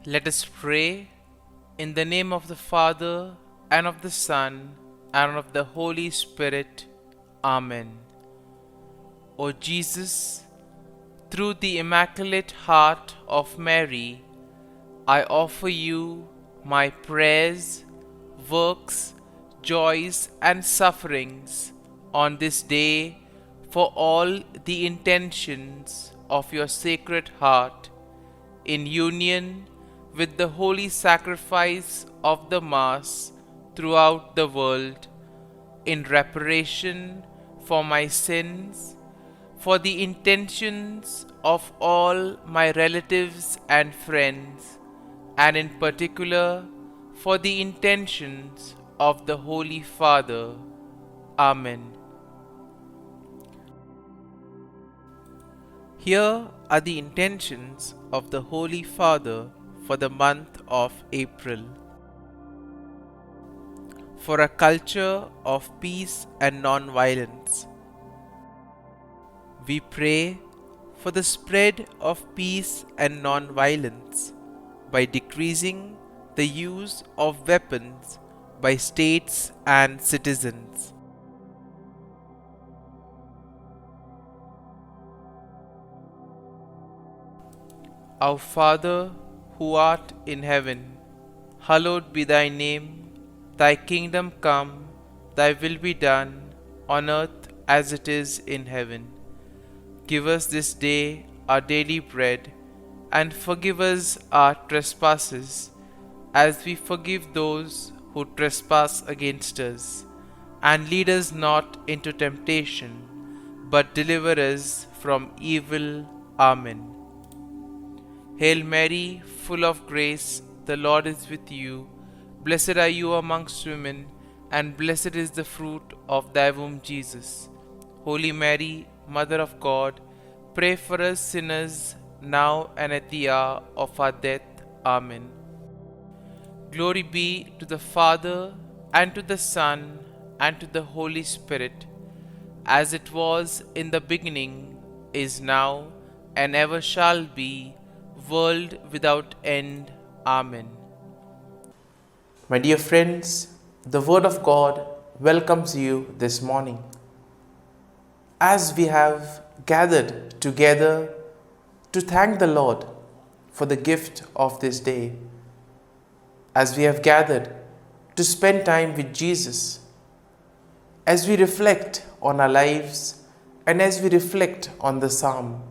Let us pray in the name of the Father, and of the Son, and of the Holy Spirit. Amen. O Jesus, through the Immaculate Heart of Mary, I offer you my prayers, works, joys, and sufferings on this day for all the intentions of your Sacred Heart, in union with the holy sacrifice of the Mass throughout the world, in reparation for my sins, for the intentions of all my relatives and friends, and in particular for the intentions of the Holy Father. Amen. Here are the intentions of the Holy Father for the month of April. For a culture of peace and non-violence. We pray for the spread of peace and non-violence by decreasing the use of weapons by states and citizens. Our Father, who art in heaven, hallowed be thy name. Thy kingdom come, thy will be done, on earth as it is in heaven. Give us this day our daily bread, and forgive us our trespasses, as we forgive those who trespass against us. And lead us not into temptation, but deliver us from evil. Amen. Hail Mary, full of grace, the Lord is with you. Blessed are you amongst women, and blessed is the fruit of thy womb, Jesus. Holy Mary, Mother of God, pray for us sinners, now and at the hour of our death. Amen. Glory be to the Father, and to the Son, and to the Holy Spirit, as it was in the beginning, is now, and ever shall be, world without end. Amen. My dear friends, the Word of God welcomes you this morning. As we have gathered together to thank the Lord for the gift of this day, as we have gathered to spend time with Jesus, as we reflect on our lives and as we reflect on the Psalm,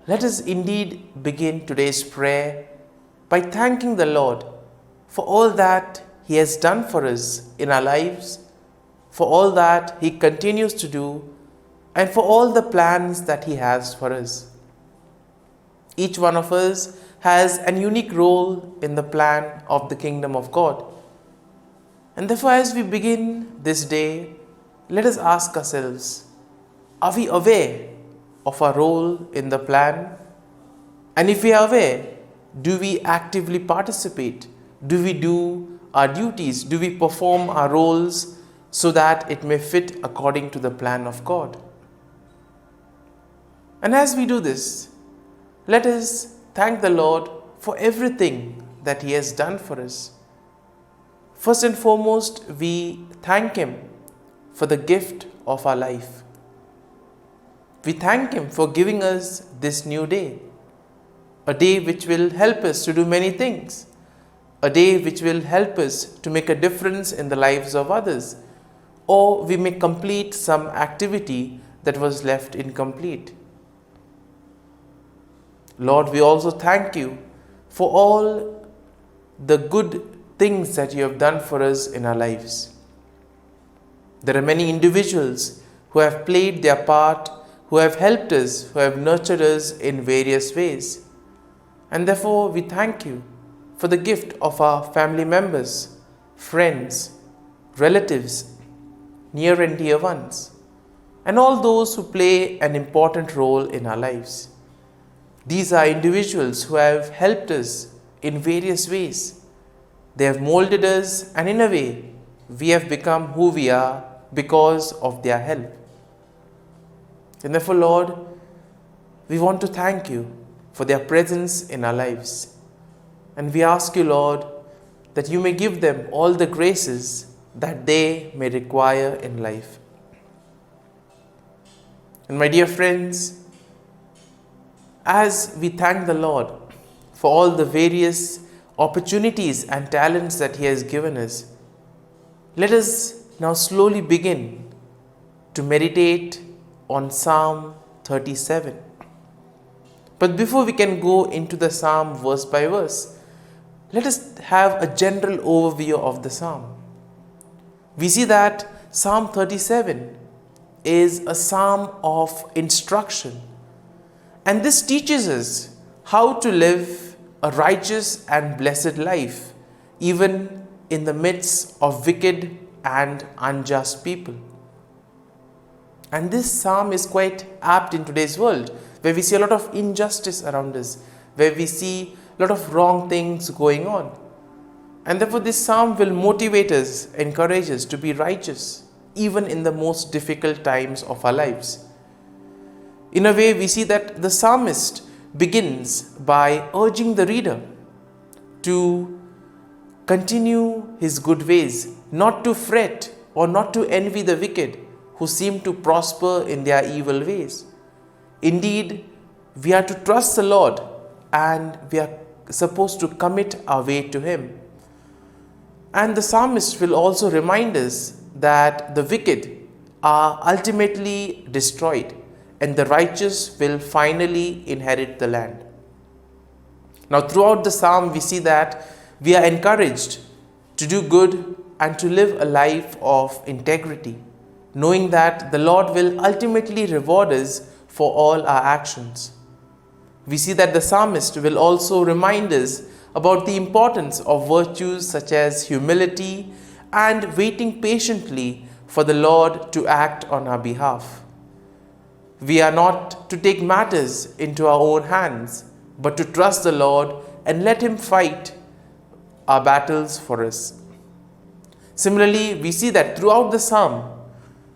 let us indeed begin today's prayer by thanking the Lord for all that He has done for us in our lives, for all that He continues to do, and for all the plans that He has for us. Each one of us has an unique role in the plan of the kingdom of God. And therefore, as we begin this day, let us ask ourselves, are we aware of our role in the plan? And if we are aware, do we actively participate? Do we do our duties? Do we perform our roles so that it may fit according to the plan of God? And as we do this, let us thank the Lord for everything that He has done for us. First and foremost, we thank Him for the gift of our life. We thank Him for giving us this new day, a day which will help us to do many things, a day which will help us to make a difference in the lives of others, or we may complete some activity that was left incomplete. Lord, we also thank You for all the good things that You have done for us in our lives. There are many individuals who have played their part, who have helped us, who have nurtured us in various ways. And therefore, we thank You for the gift of our family members, friends, relatives, near and dear ones, and all those who play an important role in our lives. These are individuals who have helped us in various ways. They have molded us, and in a way, we have become who we are because of their help. And therefore, Lord, we want to thank You for their presence in our lives. And we ask you, Lord, that you may give them all the graces that they may require in life. And my dear friends, as we thank the Lord for all the various opportunities and talents that He has given us, let us now slowly begin to meditate on Psalm 37. But before we can go into the Psalm verse by verse, let us have a general overview of the Psalm. We see that Psalm 37 is a psalm of instruction, and this teaches us how to live a righteous and blessed life, even in the midst of wicked and unjust people. And this psalm is quite apt in today's world, where we see a lot of injustice around us, where we see a lot of wrong things going on. And therefore this psalm will motivate us, encourage us to be righteous, even in the most difficult times of our lives. In a way, we see that the psalmist begins by urging the reader to continue his good ways, not to fret or not to envy the wicked who seem to prosper in their evil ways. Indeed, we are to trust the Lord, and we are supposed to commit our way to Him. And the psalmist will also remind us that the wicked are ultimately destroyed and the righteous will finally inherit the land. Now, throughout the psalm, we see that we are encouraged to do good and to live a life of integrity, knowing that the Lord will ultimately reward us for all our actions. We see that the psalmist will also remind us about the importance of virtues such as humility and waiting patiently for the Lord to act on our behalf. We are not to take matters into our own hands, but to trust the Lord and let Him fight our battles for us. Similarly, we see that throughout the psalm,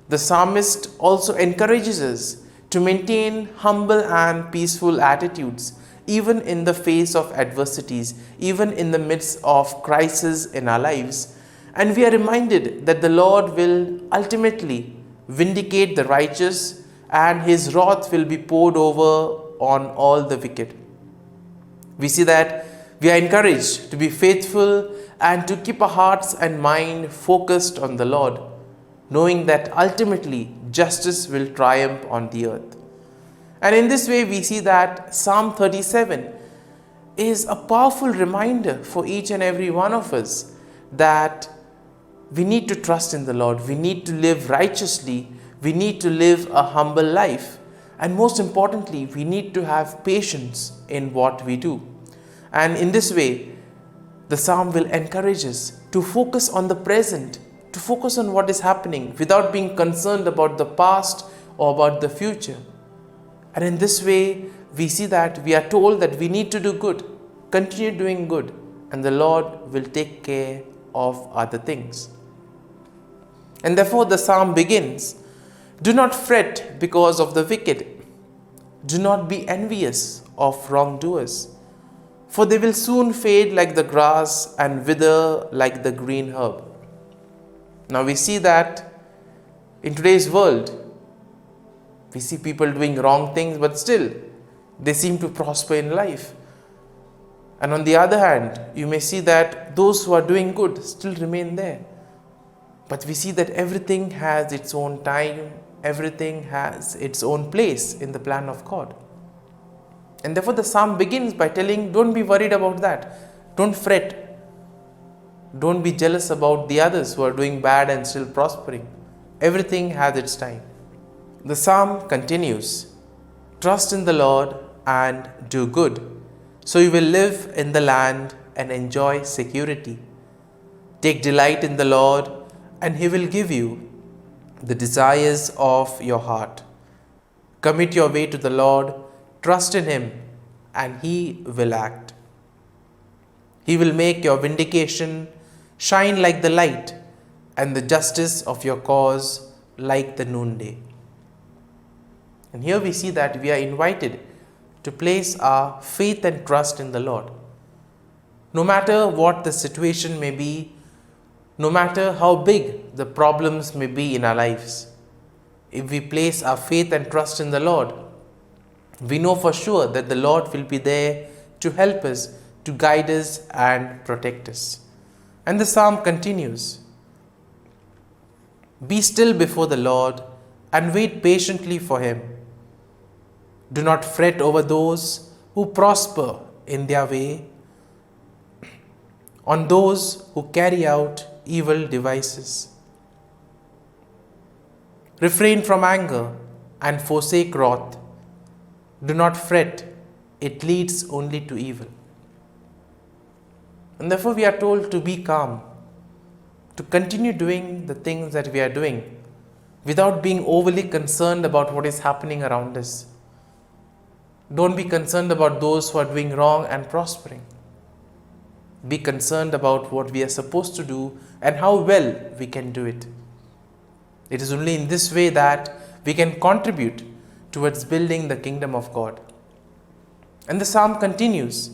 the psalmist also encourages us to maintain humble and peaceful attitudes, even in the face of adversities, even in the midst of crisis in our lives. And we are reminded that the Lord will ultimately vindicate the righteous, and His wrath will be poured over on all the wicked. We see that we are encouraged to be faithful and to keep our hearts and mind focused on the Lord, knowing that ultimately justice will triumph on the earth. And in this way, we see that Psalm 37 is a powerful reminder for each and every one of us that we need to trust in the Lord, we need to live righteously, we need to live a humble life, and most importantly, we need to have patience in what we do. And in this way, the psalm will encourage us to focus on the present, to focus on what is happening without being concerned about the past or about the future. And in this way, we see that we are told that we need to do good, continue doing good, and the Lord will take care of other things. And therefore the psalm begins, "Do not fret because of the wicked. Do not be envious of wrongdoers, for they will soon fade like the grass and wither like the green herb." Now we see that in today's world, we see people doing wrong things, but still they seem to prosper in life. And on the other hand, you may see that those who are doing good still remain there. But we see that everything has its own time, everything has its own place in the plan of God. And therefore the psalm begins by telling, don't be worried about that. Don't fret. Don't be jealous about the others who are doing bad and still prospering. Everything has its time. The psalm continues, "Trust in the Lord and do good, so you will live in the land and enjoy security. Take delight in the Lord, and He will give you the desires of your heart. Commit your way to the Lord, trust in Him, and He will act. He will make your vindication shine like the light, and the justice of your cause like the noonday." And here we see that we are invited to place our faith and trust in the Lord. No matter what the situation may be, no matter how big the problems may be in our lives, if we place our faith and trust in the Lord, we know for sure that the Lord will be there to help us, to guide us and protect us. And the psalm continues, "Be still before the Lord and wait patiently for Him. Do not fret over those who prosper in their way, on those who carry out evil devices. Refrain from anger and forsake wrath. Do not fret, it leads only to evil." And therefore we are told to be calm, to continue doing the things that we are doing without being overly concerned about what is happening around us. Don't be concerned about those who are doing wrong and prospering. Be concerned about what we are supposed to do and how well we can do it. It is only in this way that we can contribute towards building the kingdom of God. And the psalm continues,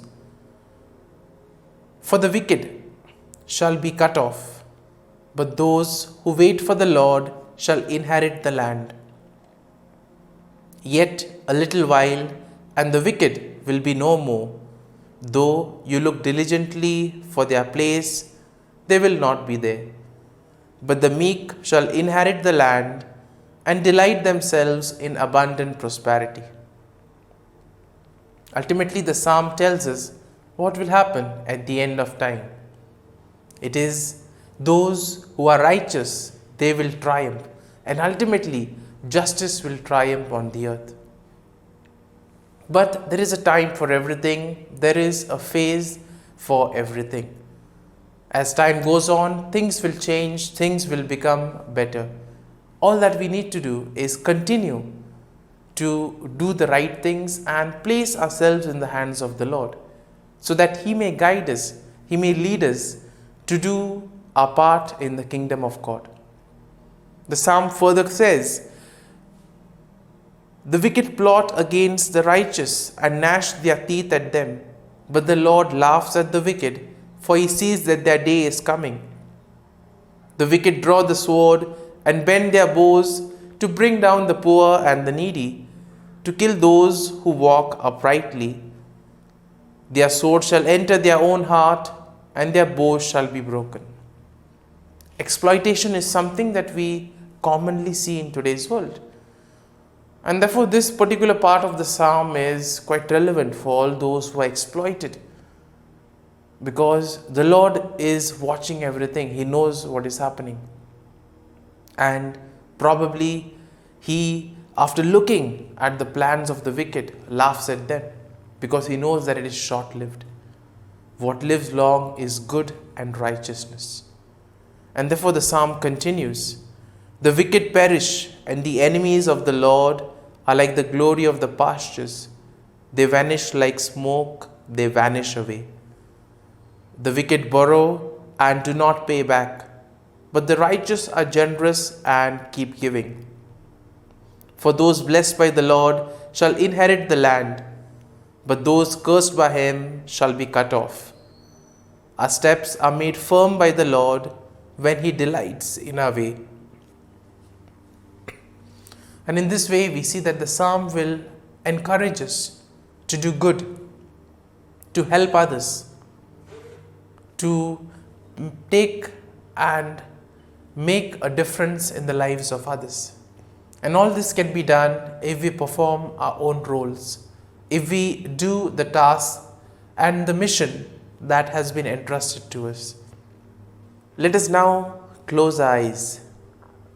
"For the wicked shall be cut off, but those who wait for the Lord shall inherit the land. Yet a little while, and the wicked will be no more. Though you look diligently for their place, they will not be there. But the meek shall inherit the land and delight themselves in abundant prosperity." Ultimately, the psalm tells us what will happen at the end of time. It is those who are righteous, they will triumph, and ultimately justice will triumph on the earth. But there is a time for everything. There is a phase for everything. As time goes on, things will change, things will become better. All that we need to do is continue to do the right things and place ourselves in the hands of the Lord, so that He may guide us, He may lead us to do our part in the kingdom of God. The psalm further says, "The wicked plot against the righteous and gnash their teeth at them, but the Lord laughs at the wicked, for He sees that their day is coming. The wicked draw the sword and bend their bows to bring down the poor and the needy, to kill those who walk uprightly. Their sword shall enter their own heart, and their bows shall be broken." Exploitation is something that we commonly see in today's world. And therefore, this particular part of the psalm is quite relevant for all those who are exploited. Because the Lord is watching everything. He knows what is happening. And probably He, after looking at the plans of the wicked, laughs at them, because He knows that it is short-lived. What lives long is good and righteousness. And therefore the psalm continues, "The wicked perish, and the enemies of the Lord are like the glory of the pastures. They vanish like smoke, they vanish away. The wicked borrow and do not pay back, but the righteous are generous and keep giving. For those blessed by the Lord shall inherit the land, but those cursed by Him shall be cut off. Our steps are made firm by the Lord when He delights in our way." And in this way, we see that the psalm will encourage us to do good, to help others, to take and make a difference in the lives of others. And all this can be done if we perform our own roles, if we do the task and the mission that has been entrusted to us. Let us now close our eyes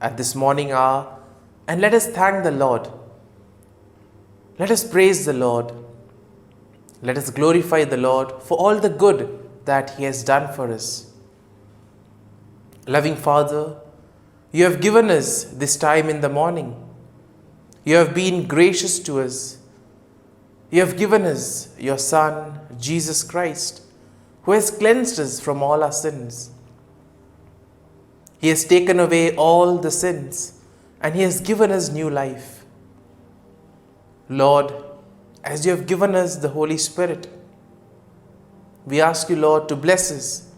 at this morning hour and let us thank the Lord. Let us praise the Lord. Let us glorify the Lord for all the good that He has done for us. Loving Father, You have given us this time in the morning. You have been gracious to us. You have given us Your Son, Jesus Christ, who has cleansed us from all our sins. He has taken away all the sins, and He has given us new life. Lord, as You have given us the Holy Spirit, We ask you, Lord, to bless us,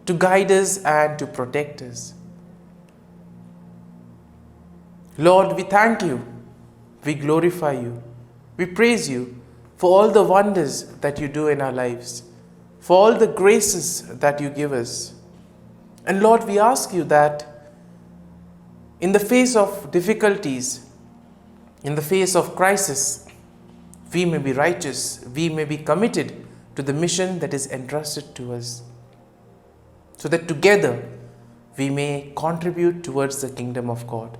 to guide us and to protect us. Lord, we thank you, we glorify you, we praise you for all the wonders that you do in our lives, for all the graces that you give us. And Lord, we ask you that in the face of difficulties, in the face of crisis, we may be righteous, we may be committed to the mission that is entrusted to us, so that together we may contribute towards the kingdom of God.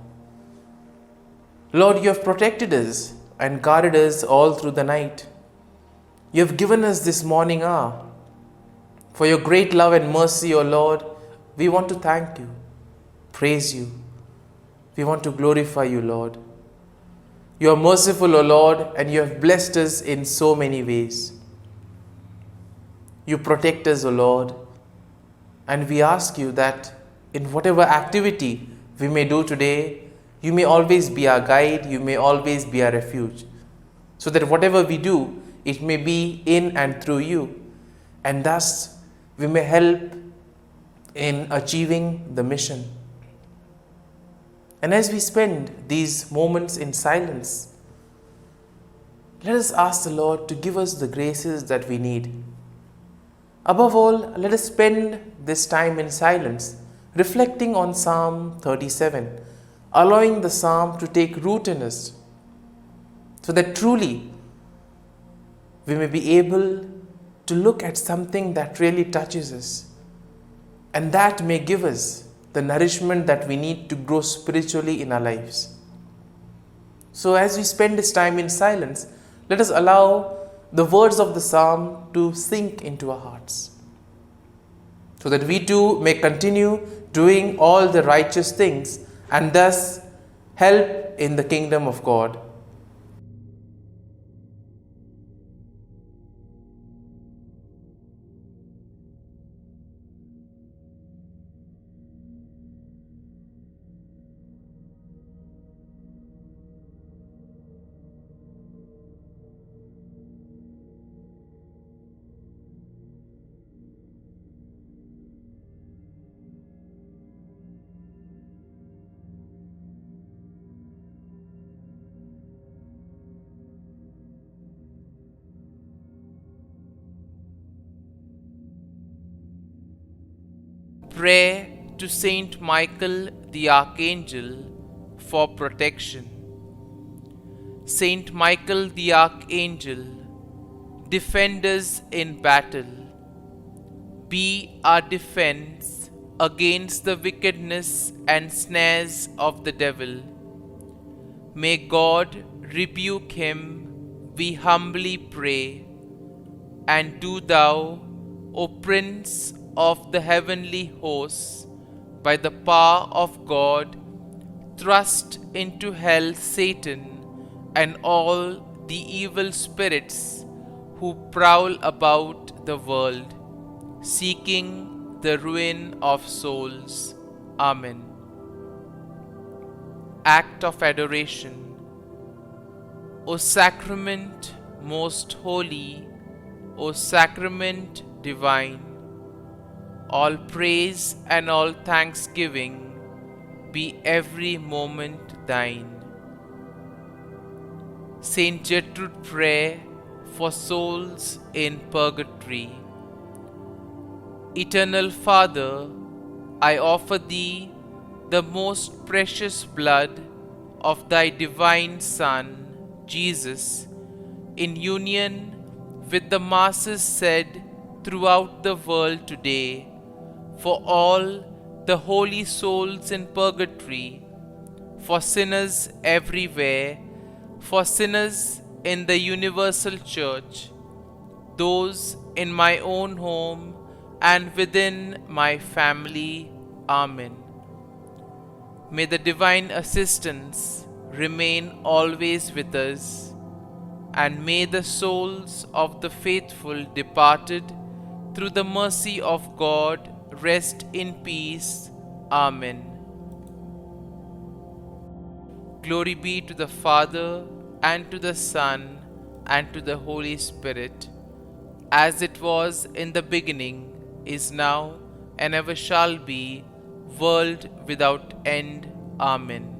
Lord, you have protected us and guarded us all through the night. You have given us this morning hour. For your great love and mercy, O Lord, we want to thank you, praise you. We want to glorify you, Lord. You are merciful, O Lord, and you have blessed us in so many ways. You protect us, O Lord, and we ask you that in whatever activity we may do today, you may always be our guide, you may always be our refuge, so that whatever we do, it may be in and through you, and thus we may help in achieving the mission. And as we spend these moments in silence, let us ask the Lord to give us the graces that we need. Above all, let us spend this time in silence, reflecting on Psalm 37, allowing the psalm to take root in us, so that truly we may be able to look at something that really touches us, and that may give us the nourishment that we need to grow spiritually in our lives. So as we spend this time in silence, let us allow the words of the psalm to sink into our hearts, so that we too may continue doing all the righteous things and thus help in the kingdom of God. Prayer to Saint Michael the Archangel for protection. Saint Michael the Archangel, defend us in battle. Be our defense against the wickedness and snares of the devil. May God rebuke him, we humbly pray. And do thou, O Prince of the heavenly hosts, by the power of God, thrust into hell Satan and all the evil spirits who prowl about the world, seeking the ruin of souls. Amen. Act of Adoration. O Sacrament most holy, O Sacrament divine, all praise and all thanksgiving be every moment thine. Saint Gertrude Prayer for souls in purgatory. Eternal Father, I offer thee the most precious blood of thy divine Son, Jesus, in union with the masses said throughout the world today, for all the holy souls in purgatory, for sinners everywhere, for sinners in the universal church, those in my own home and within my family. Amen. May the divine assistance remain always with us, and may the souls of the faithful departed through the mercy of God rest in peace. Amen. Glory be to the Father, and to the Son, and to the Holy Spirit, as it was in the beginning, is now, and ever shall be, world without end. Amen.